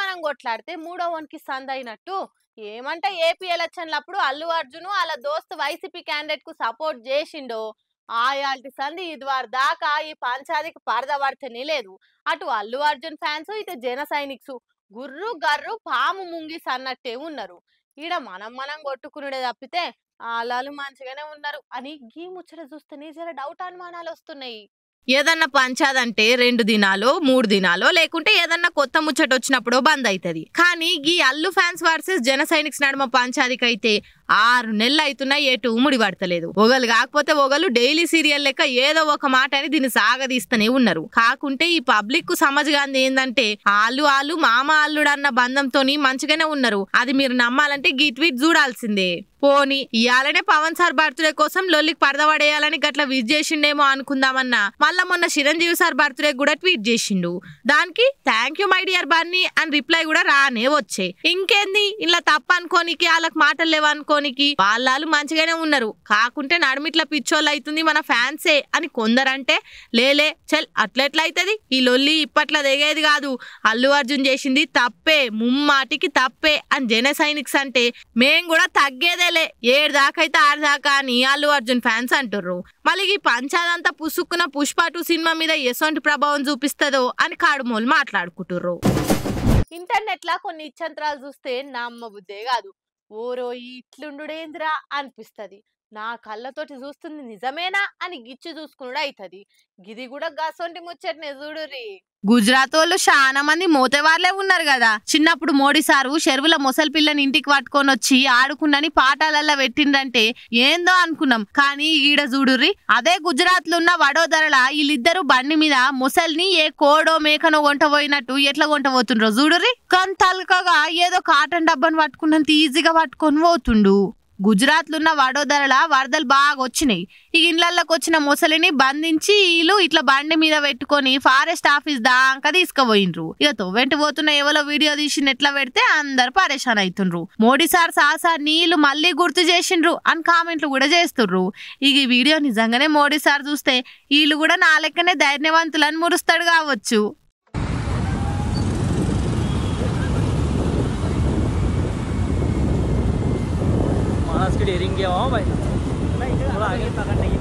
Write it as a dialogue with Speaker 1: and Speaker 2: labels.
Speaker 1: మనం కొట్లాడితే మూడో వన్కి సందైనట్టు ఏమంటే ఏపీ ఎలక్షన్లప్పుడు అల్లు అర్జున్ వాళ్ళ దోస్తు వైసీపీ క్యాండిడేట్ కు సపోర్ట్ చేసిండో ఆయాల్టి సంధి ఇదివారు దాకా ఈ పంచాదికి పరద పడితేనే లేదు. అటు అల్లు అర్జున్ ఫ్యాన్స్ ఇటు జన సైనిక్స్ గుర్రు గర్రు పాము ముంగిస్ అన్నట్టే ఉన్నారు. ఈడ మనం కొట్టుకునుడే తప్పితే వాళ్ళు మంచిగానే ఉన్నారు అని గీ ముచ్చట చూస్తేనే జర డౌట్ అనుమానాలు వస్తున్నాయి.
Speaker 2: ఏదన్నా పంచాదంటే 2 దినాలో 3 దినాలో లేకుంటే ఏదన్నా కొత్త ముచ్చట వచ్చినప్పుడు బంద్ అవుతుంది. కానీ ఈ అల్లు ఫ్యాన్స్ వర్సెస్ జన సైనిక్స్ నడుమ పంచాదికైతే 6 నెలలు అవుతున్నా ఏటు ముడి పడతలేదు. ఒకళ్ళు కాకపోతే ఒకళ్ళు డైలీ సీరియల్ లెక్క ఏదో ఒక మాట అని దీన్ని సాగదీస్తూనే ఉన్నారు. కాకుంటే ఈ పబ్లిక్ కు సమజ్గాంది ఏందంటే ఆళ్ళు మామ అల్లుడు అన్న బంధంతోని మంచిగానే ఉన్నారు. అది మీరు నమ్మాలంటే గీ ట్వీట్ చూడాల్సిందే. పోని ఇయాలనే పవన్ సార్ బర్త్డే కోసం లొల్లికి పడదపడేయాలని గట్ల విజ్ చేసిండేమో అనుకుందామన్నా మళ్ళా మొన్న చిరంజీవి సార్ బర్త్డే కూడా ట్వీట్ చేసిండు. దానికి thank you my dear Bunny అని రిప్లై కూడా రానే వచ్చే. ఇంకేంది ఇలా తప్ప అనుకోనికి వాళ్ళకి మాటలు లేవు అనుకోనికి వాళ్ళు మంచిగానే ఉన్నారు. కాకుంటే నడుమిట్ల పిచ్చోళ్ళు అవుతుంది మన ఫ్యాన్సే అని కొందరంటే లేలే చల్ అట్లెట్లా అవుతుంది, ఈ లొల్లి ఇప్పట్లా దిగేది కాదు, అల్లు అర్జున్ చేసింది తప్పే ముమ్మాటికి తప్పే అని జన సైనిక్స్ అంటే మేం కూడా తగ్గేదే 7 దాకైతే 6 దాకా అని అల్లు అర్జున్ ఫ్యాన్స్ అంటుర్రు. మళ్ళీ ఈ పంచాదంతా పుసుక్కున పుష్ప 2 సినిమా మీద ఎసొంటి ప్రభావం చూపిస్తుందో అని కాడుమోలు మాట్లాడుకుంటుర్రు.
Speaker 1: ఇంటర్నెట్ లా కొన్ని ఇచ్చంత్రాలు చూస్తే నమ్మబుద్దే కాదు. ఓరో ఇట్లుండుడేంద్రా అనిపిస్తది. నా కళ్ళతోటి చూస్తుంది నిజమేనా అని గిచ్చి చూసుకున్నాడు అవుతుంది. గిది కూడా గసొంటి ముచ్చటనే చూడుర్రి.
Speaker 2: గుజరాత్ వాళ్ళు చాలా మంది మోతేవార్లే ఉన్నారు కదా. చిన్నప్పుడు మోడీ సారు చెరువుల మొసలి పిల్లని ఇంటికి పట్టుకొని వచ్చి ఆడుకున్నని పాఠాలల్లా పెట్టిండంటే ఏందో అనుకున్నాం. కానీ ఈడ చూడుర్రి అదే గుజరాత్ లో ఉన్న వడోదరల వీళ్ళిద్దరు బండి మీద మొసల్ని ఏ కోడో మేకనో కొంటపోయినట్టు ఎట్లా కొంటపోతుండ్రో చూడుర్రి. కొంతల్కగా ఏదో కాటన్ డబ్బాను పట్టుకున్నంత ఈజీగా పట్టుకొని పోతుండు. గుజరాత్ లో ఉన్న వడోదరల వరదలు బాగా వచ్చినాయి. ఈ ఇండ్లకి వచ్చిన మొసలిని బంధించి వీళ్ళు ఇట్లా బండి మీద పెట్టుకొని ఫారెస్ట్ ఆఫీస్ దాకా తీసుకుపోయిండ్రు. ఇక తొవ్వెంటి పోతున్న ఎవరో వీడియో తీసి నెట్లా పెడితే అందరు పరేషాన్ అవుతుండ్రు. మోడీ సార్ సాసార్ నీళ్లు మళ్ళీ గుర్తు చేసిండ్రు అని కామెంట్లు కూడా చేస్తుండ్రు. ఇక ఈ వీడియో నిజంగానే మోడీ సార్ చూస్తే వీళ్ళు కూడా నా లెక్కనే ధైర్యవంతులని మురుస్తాడు కావచ్చు.
Speaker 3: डेयरिंग किया हुआ भाई थोड़ा आगे पकड़ने की